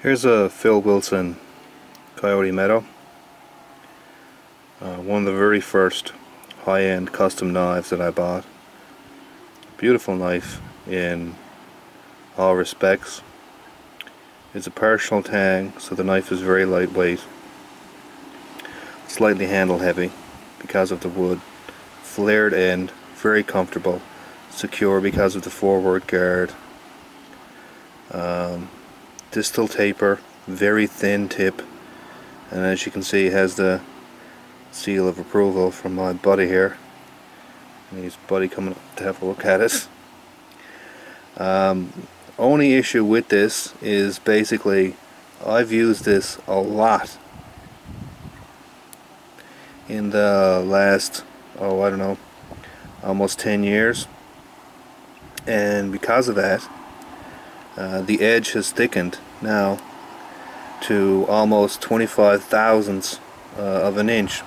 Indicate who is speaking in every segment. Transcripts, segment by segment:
Speaker 1: Here's a Phil Wilson Coyote Meadow, one of the very first high-end custom knives that I bought. Beautiful knife in all respects. It's a partial tang, so the knife is very lightweight, slightly handle heavy because of the wood, flared end, very comfortable, secure because of the forward guard. Distal taper, very thin tip, and as you can see it has the seal of approval from my buddy here, and his buddy coming up to have a look at it. Only issue with this is basically I've used this a lot in the last, I don't know, almost 10 years, and because of that the edge has thickened now to almost 25 thousandths of an inch.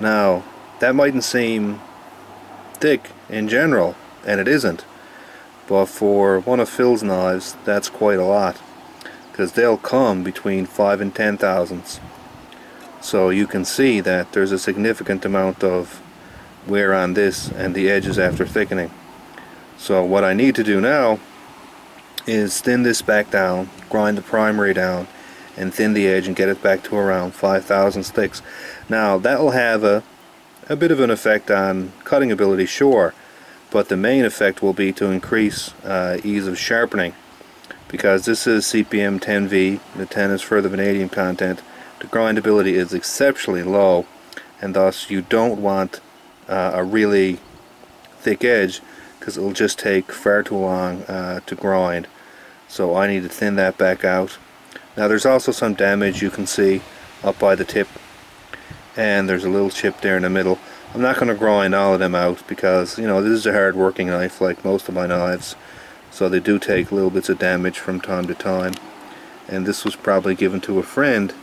Speaker 1: Now that mightn't seem thick in general, and it isn't, but for one of Phil's knives that's quite a lot, because they'll come between 5 and 10 thousandths. So you can see that there's a significant amount of wear on this and the edges after thickening. So what I need to do now is thin this back down, grind the primary down, and thin the edge and get it back to around 5 thousandths thick. Now that will have a bit of an effect on cutting ability, sure, but the main effect will be to increase ease of sharpening, because this is CPM 10V, the 10 is further vanadium content. The grindability is exceptionally low, and thus you don't want a really thick edge, because it will just take far too long to grind. So I need to thin that back out. Now there's also some damage you can see up by the tip, and there's a little chip there in the middle. I'm not going to grind all of them out because, you know, this is a hard working knife like most of my knives, so they do take little bits of damage from time to time, and this was probably given to a friend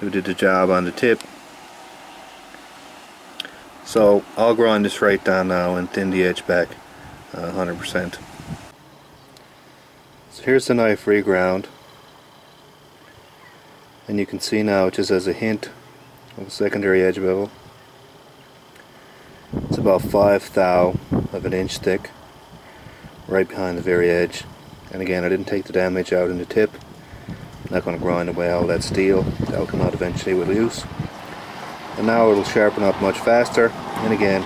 Speaker 1: who did the job on the tip. So I'll grind this right down now and thin the edge back 100%. So here's the knife reground, and you can see now it just has a hint of a secondary edge bevel. It's about 5 thou of an inch thick, right behind the very edge. And again, I didn't take the damage out in the tip. I'm not going to grind away all that steel. That will come out eventually with use. And now it'll sharpen up much faster, and again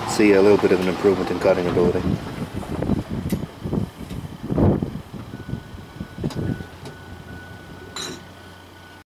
Speaker 1: see a little bit of an improvement in cutting ability.